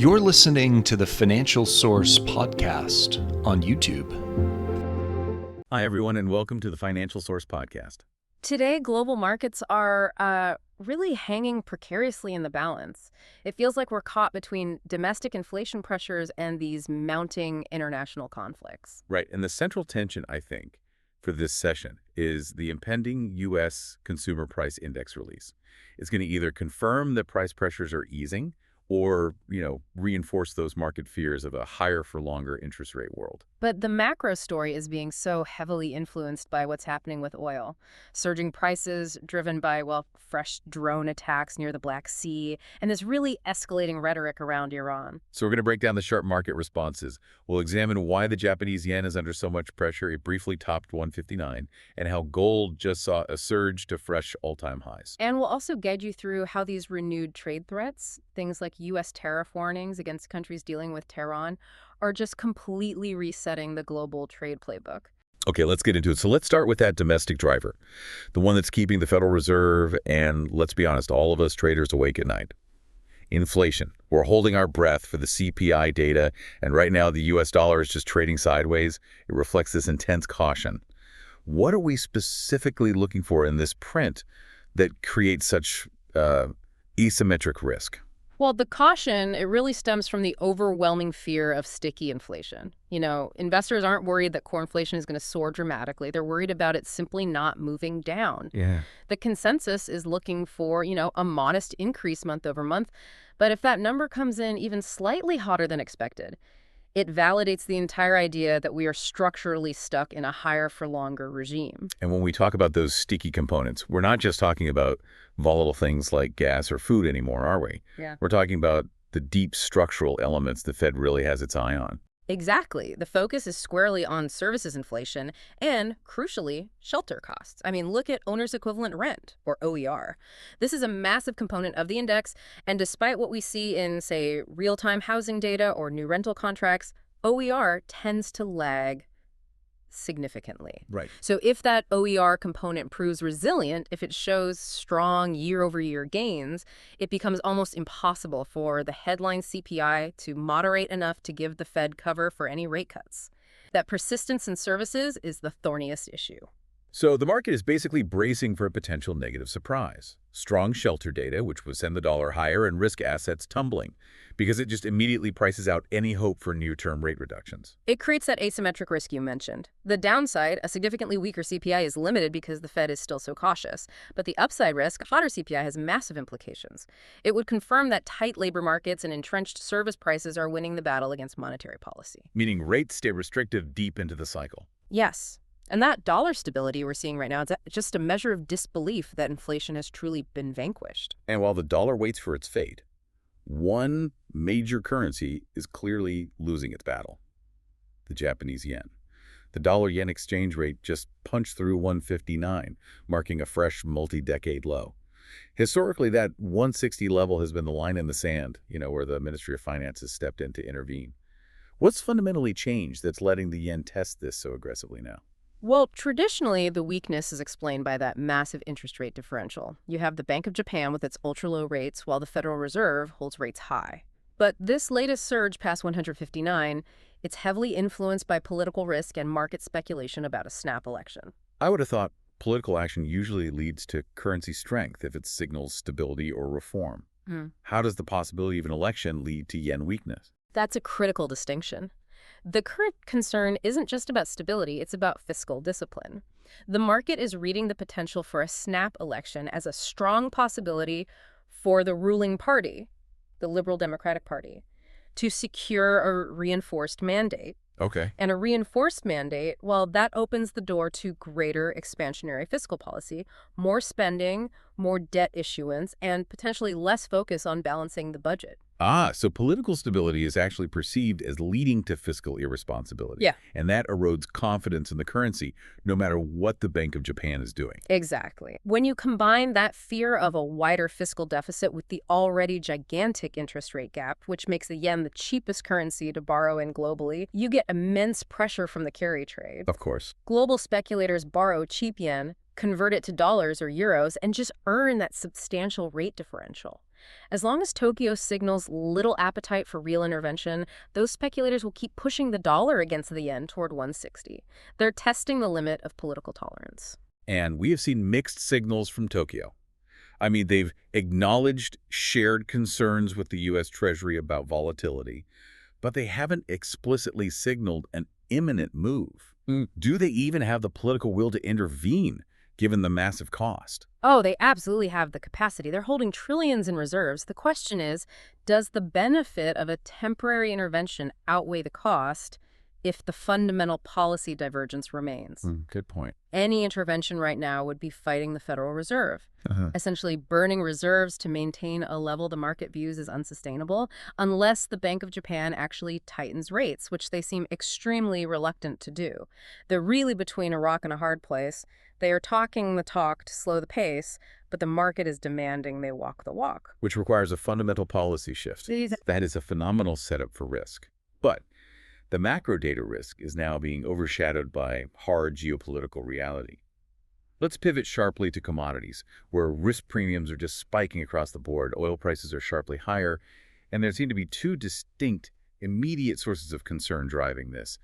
You're listening to the Financial Source podcast on YouTube. Hi, everyone, and welcome to the Financial Source podcast. Today, global markets are really hanging precariously in the balance. It feels like we're caught between domestic inflation pressures and these mounting international conflicts. Right, and the central tension, I think, for this session is the impending US Consumer Price Index release. It's going to either confirm that price pressures are easing or, reinforce those market fears of a higher for longer interest rate world. But the macro story is being so heavily influenced by what's happening with oil. Surging prices driven by, fresh drone attacks near the Black Sea, and this really escalating rhetoric around Iran. So we're going to break down the sharp market responses. We'll examine why the Japanese yen is under so much pressure. It briefly topped 159, and how gold just saw a surge to fresh all-time highs. And we'll also guide you through how these renewed trade threats, things like U.S. tariff warnings against countries dealing with Tehran, are just completely resetting the global trade playbook. Okay, let's get into it. So let's start with that domestic driver, the one that's keeping the Federal Reserve and, let's be honest, all of us traders awake at night. Inflation. We're holding our breath for the CPI data, and right now the U.S. dollar is just trading sideways. It reflects this intense caution. What are we specifically looking for in this print that creates such asymmetric risk? Well, the caution, it really stems from the overwhelming fear of sticky inflation. Investors aren't worried that core inflation is going to soar dramatically. They're worried about it simply not moving down. Yeah. The consensus is looking for, a modest increase month over month. But if that number comes in even slightly hotter than expected, it validates the entire idea that we are structurally stuck in a higher for longer regime. And when we talk about those sticky components, we're not just talking about volatile things like gas or food anymore, are we? Yeah. We're talking about the deep structural elements the Fed really has its eye on. Exactly. The focus is squarely on services inflation and, crucially, shelter costs. Look at owner's equivalent rent, or OER. This is a massive component of the index, and despite what we see in, say, real-time housing data or new rental contracts, OER tends to lag significantly. Right. So if that OER component proves resilient, if it shows strong year-over-year gains, it becomes almost impossible for the headline CPI to moderate enough to give the Fed cover for any rate cuts. That persistence in services is the thorniest issue. So the market is basically bracing for a potential negative surprise. Strong shelter data, which would send the dollar higher, and risk assets tumbling, because it just immediately prices out any hope for near-term rate reductions. It creates that asymmetric risk you mentioned. The downside, a significantly weaker CPI, is limited because the Fed is still so cautious. But the upside risk, hotter CPI, has massive implications. It would confirm that tight labor markets and entrenched service prices are winning the battle against monetary policy. Meaning rates stay restrictive deep into the cycle. Yes. And that dollar stability we're seeing right now, it's just a measure of disbelief that inflation has truly been vanquished. And while the dollar waits for its fate, one major currency is clearly losing its battle: the Japanese yen. The dollar-yen exchange rate just punched through 159, marking a fresh multi-decade low. Historically, that 160 level has been the line in the sand, where the Ministry of Finance has stepped in to intervene. What's fundamentally changed that's letting the yen test this so aggressively now? Well, traditionally, the weakness is explained by that massive interest rate differential. You have the Bank of Japan with its ultra-low rates, while the Federal Reserve holds rates high. But this latest surge past 159, it's heavily influenced by political risk and market speculation about a snap election. I would have thought political action usually leads to currency strength if it signals stability or reform. How does the possibility of an election lead to yen weakness? That's a critical distinction. The current concern isn't just about stability, it's about fiscal discipline. The market is reading the potential for a snap election as a strong possibility for the ruling party, the Liberal Democratic Party, to secure a reinforced mandate. Okay. And a reinforced mandate, well, that opens the door to greater expansionary fiscal policy, more spending, more debt issuance, and potentially less focus on balancing the budget. So political stability is actually perceived as leading to fiscal irresponsibility. Yeah. And that erodes confidence in the currency, no matter what the Bank of Japan is doing. Exactly. When you combine that fear of a wider fiscal deficit with the already gigantic interest rate gap, which makes the yen the cheapest currency to borrow in globally, you get immense pressure from the carry trade. Of course. Global speculators borrow cheap yen, convert it to dollars or euros, and just earn that substantial rate differential. As long as Tokyo signals little appetite for real intervention, those speculators will keep pushing the dollar against the yen toward 160. They're testing the limit of political tolerance. And we have seen mixed signals from Tokyo. I mean, they've acknowledged shared concerns with the U.S. Treasury about volatility, but they haven't explicitly signaled an imminent move. Do they even have the political will to intervene, given the massive cost? Oh, they absolutely have the capacity. They're holding trillions in reserves. The question is, does the benefit of a temporary intervention outweigh the cost if the fundamental policy divergence remains? Good point. Any intervention right now would be fighting the Federal Reserve, essentially burning reserves to maintain a level the market views as unsustainable, unless the Bank of Japan actually tightens rates, which they seem extremely reluctant to do. They're really between a rock and a hard place. They are talking the talk to slow the pace, but the market is demanding they walk the walk. Which requires a fundamental policy shift. That is a phenomenal setup for risk. But the macro data risk is now being overshadowed by hard geopolitical reality. Let's pivot sharply to commodities, where risk premiums are just spiking across the board. Oil prices are sharply higher, and there seem to be two distinct, immediate sources of concern driving this.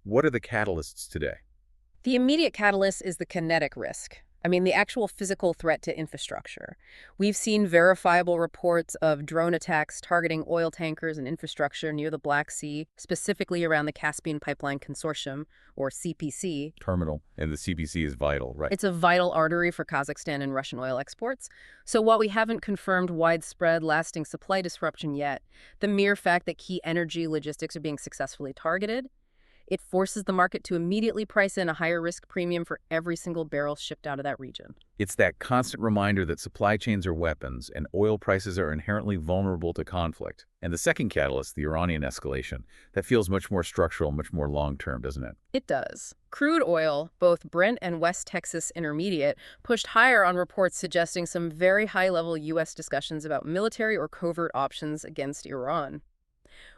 What are the catalysts today? The immediate catalyst is the kinetic risk. The actual physical threat to infrastructure. We've seen verifiable reports of drone attacks targeting oil tankers and infrastructure near the Black Sea, specifically around the Caspian Pipeline Consortium, or CPC. Terminal, and the CPC is vital, right? It's a vital artery for Kazakhstan and Russian oil exports. So while we haven't confirmed widespread, lasting supply disruption yet, the mere fact that key energy logistics are being successfully targeted, it forces the market to immediately price in a higher risk premium for every single barrel shipped out of that region. It's that constant reminder that supply chains are weapons and oil prices are inherently vulnerable to conflict. And the second catalyst, the Iranian escalation, that feels much more structural, much more long-term, doesn't it? It does. Crude oil, both Brent and West Texas Intermediate, pushed higher on reports suggesting some very high-level U.S. discussions about military or covert options against Iran.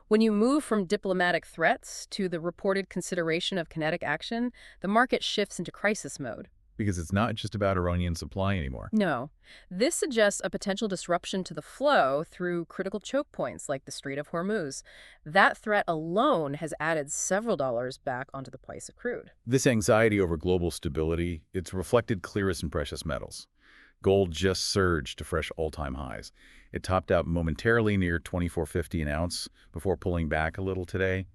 When you move from diplomatic threats to the reported consideration of kinetic action, the market shifts into crisis mode. Because it's not just about Iranian supply anymore. No. This suggests a potential disruption to the flow through critical choke points like the Strait of Hormuz. That threat alone has added several dollars back onto the price of crude. This anxiety over global stability, it's reflected clearest in precious metals. Gold just surged to fresh all-time highs. It topped out momentarily near $24.50 an ounce before pulling back a little today.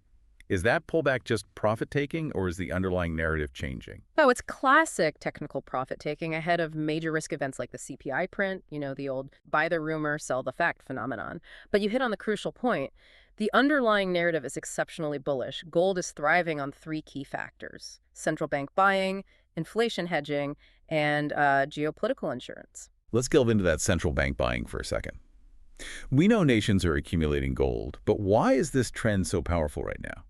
Is that pullback just profit-taking, or is the underlying narrative changing? Oh, it's classic technical profit-taking ahead of major risk events like the CPI print, the old buy the rumor, sell the fact phenomenon. But you hit on the crucial point. The underlying narrative is exceptionally bullish. Gold is thriving on three key factors: central bank buying, inflation hedging, and geopolitical insurance. Let's delve into that central bank buying for a second. We know nations are accumulating gold, but why is this trend so powerful right now?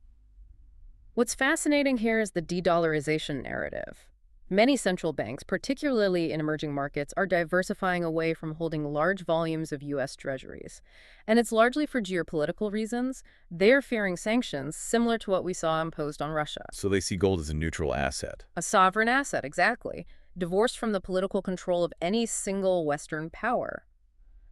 What's fascinating here is the de-dollarization narrative. Many central banks, particularly in emerging markets, are diversifying away from holding large volumes of U.S. treasuries. And it's largely for geopolitical reasons. They're fearing sanctions, similar to what we saw imposed on Russia. So they see gold as a neutral asset. A sovereign asset, exactly, divorced from the political control of any single Western power.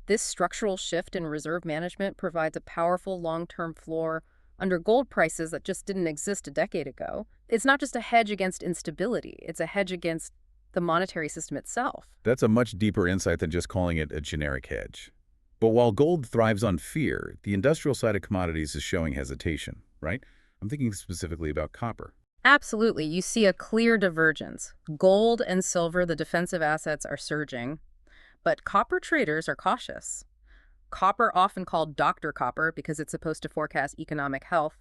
This structural shift in reserve management provides a powerful long-term floor under gold prices that just didn't exist a decade ago. It's not just a hedge against instability, it's a hedge against the monetary system itself. That's a much deeper insight than just calling it a generic hedge. But while gold thrives on fear, the industrial side of commodities is showing hesitation, right? I'm thinking specifically about copper. Absolutely. You see a clear divergence. Gold and silver, the defensive assets, are surging, but copper traders are cautious. Copper, often called Dr. Copper because it's supposed to forecast economic health,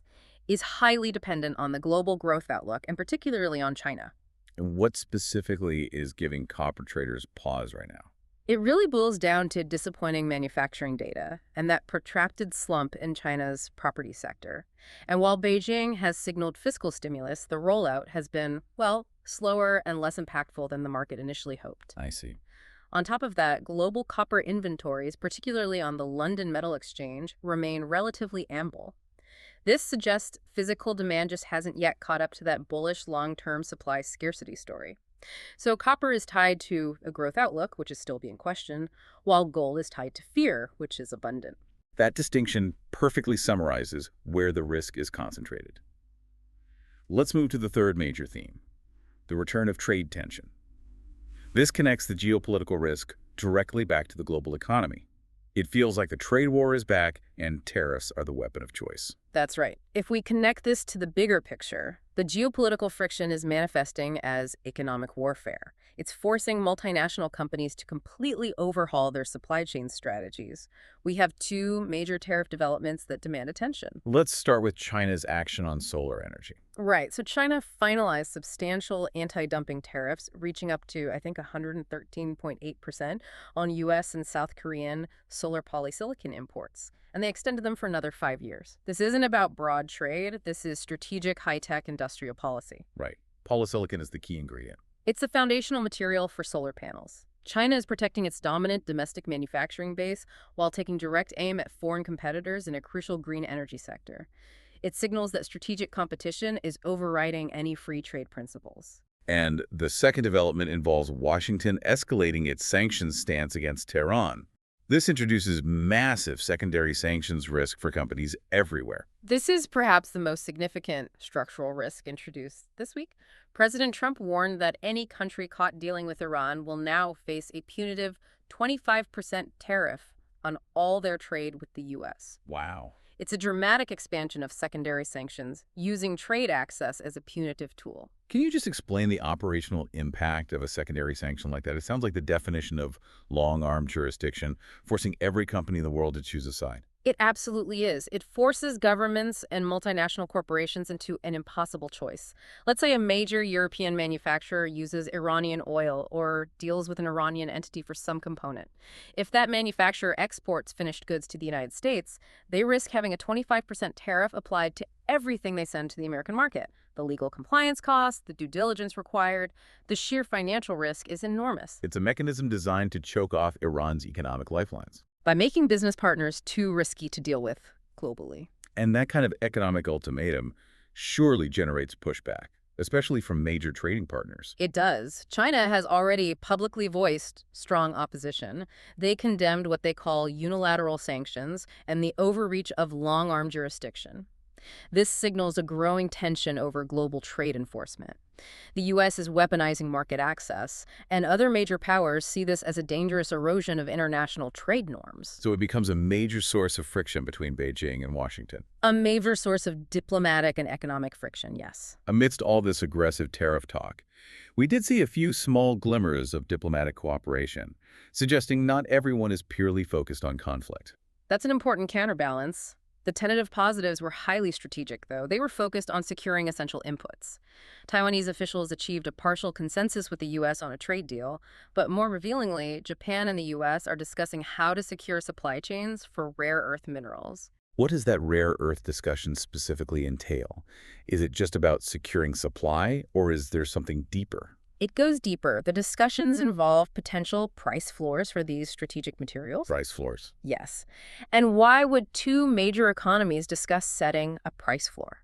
is highly dependent on the global growth outlook, and particularly on China. And what specifically is giving copper traders pause right now? It really boils down to disappointing manufacturing data and that protracted slump in China's property sector. And while Beijing has signaled fiscal stimulus, the rollout has been, slower and less impactful than the market initially hoped. I see. On top of that, global copper inventories, particularly on the London Metal Exchange, remain relatively ample. This suggests physical demand just hasn't yet caught up to that bullish long-term supply scarcity story. So copper is tied to a growth outlook, which is still being questioned, while gold is tied to fear, which is abundant. That distinction perfectly summarizes where the risk is concentrated. Let's move to the third major theme, the return of trade tension. This connects the geopolitical risk directly back to the global economy. It feels like the trade war is back and tariffs are the weapon of choice. That's right. If we connect this to the bigger picture, the geopolitical friction is manifesting as economic warfare. It's forcing multinational companies to completely overhaul their supply chain strategies. We have two major tariff developments that demand attention. Let's start with China's action on solar energy. Right. So China finalized substantial anti-dumping tariffs, reaching up to, I think, 113.8% on U.S. and South Korean solar polysilicon imports. And they extended them for another 5 years. This isn't about broad trade. This is strategic high-tech industrial policy. Right. Polysilicon is the key ingredient. It's the foundational material for solar panels. China is protecting its dominant domestic manufacturing base while taking direct aim at foreign competitors in a crucial green energy sector. It signals that strategic competition is overriding any free trade principles. And the second development involves Washington escalating its sanctions stance against Tehran. This introduces massive secondary sanctions risk for companies everywhere. This is perhaps the most significant structural risk introduced this week. President Trump warned that any country caught dealing with Iran will now face a punitive 25% tariff on all their trade with the U.S. Wow. It's a dramatic expansion of secondary sanctions, using trade access as a punitive tool. Can you just explain the operational impact of a secondary sanction like that? It sounds like the definition of long-arm jurisdiction, forcing every company in the world to choose a side. It absolutely is. It forces governments and multinational corporations into an impossible choice. Let's say a major European manufacturer uses Iranian oil or deals with an Iranian entity for some component. If that manufacturer exports finished goods to the United States, they risk having a 25% tariff applied to everything they send to the American market. The legal compliance costs, the due diligence required, the sheer financial risk is enormous. It's a mechanism designed to choke off Iran's economic lifelines. By making business partners too risky to deal with globally. And that kind of economic ultimatum surely generates pushback, especially from major trading partners. It does. China has already publicly voiced strong opposition. They condemned what they call unilateral sanctions and the overreach of long-arm jurisdiction. This signals a growing tension over global trade enforcement. The U.S. is weaponizing market access, and other major powers see this as a dangerous erosion of international trade norms. So it becomes a major source of friction between Beijing and Washington. A major source of diplomatic and economic friction, yes. Amidst all this aggressive tariff talk, we did see a few small glimmers of diplomatic cooperation, suggesting not everyone is purely focused on conflict. That's an important counterbalance. The tentative positives were highly strategic, though. They were focused on securing essential inputs. Taiwanese officials achieved a partial consensus with the U.S. on a trade deal, but more revealingly, Japan and the U.S. are discussing how to secure supply chains for rare earth minerals. What does that rare earth discussion specifically entail? Is it just about securing supply, or is there something deeper? It goes deeper. The discussions involve potential price floors for these strategic materials. Price floors. Yes. And why would two major economies discuss setting a price floor?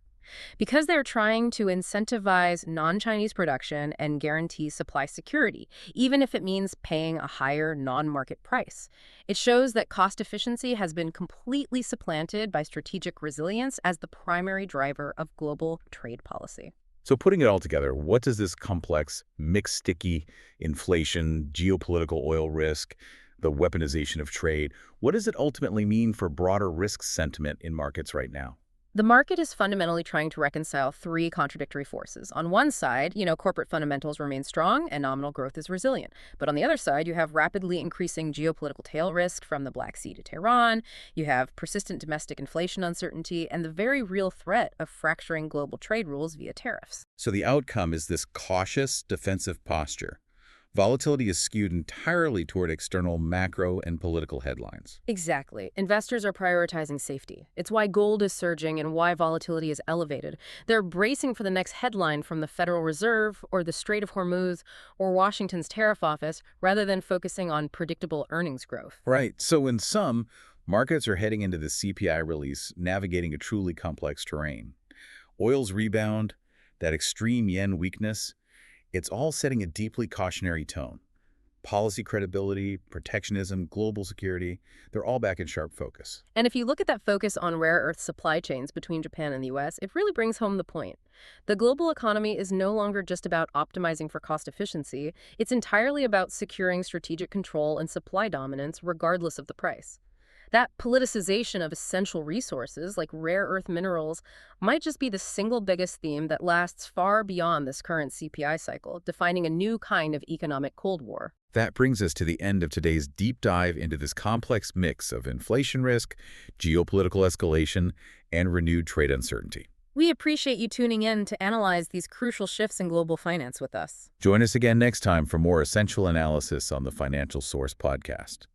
Because they're trying to incentivize non-Chinese production and guarantee supply security, even if it means paying a higher non-market price. It shows that cost efficiency has been completely supplanted by strategic resilience as the primary driver of global trade policy. So putting it all together, what does this complex, mixed sticky, inflation, geopolitical oil risk, the weaponization of trade, what does it ultimately mean for broader risk sentiment in markets right now? The market is fundamentally trying to reconcile three contradictory forces. On one side, corporate fundamentals remain strong and nominal growth is resilient. But on the other side, you have rapidly increasing geopolitical tail risk from the Black Sea to Tehran. You have persistent domestic inflation uncertainty and the very real threat of fracturing global trade rules via tariffs. So the outcome is this cautious, defensive posture. Volatility is skewed entirely toward external macro and political headlines. Exactly. Investors are prioritizing safety. It's why gold is surging and why volatility is elevated. They're bracing for the next headline from the Federal Reserve or the Strait of Hormuz or Washington's tariff office rather than focusing on predictable earnings growth. Right. So in sum, markets are heading into the CPI release, navigating a truly complex terrain. Oil's rebound, that extreme yen weakness, It's all setting a deeply cautionary tone. Policy credibility, protectionism, global security, they're all back in sharp focus. And if you look at that focus on rare earth supply chains between Japan and the US, it really brings home the point. The global economy is no longer just about optimizing for cost efficiency, it's entirely about securing strategic control and supply dominance regardless of the price. That politicization of essential resources, like rare earth minerals, might just be the single biggest theme that lasts far beyond this current CPI cycle, defining a new kind of economic Cold War. That brings us to the end of today's deep dive into this complex mix of inflation risk, geopolitical escalation, and renewed trade uncertainty. We appreciate you tuning in to analyze these crucial shifts in global finance with us. Join us again next time for more essential analysis on the Financial Source podcast.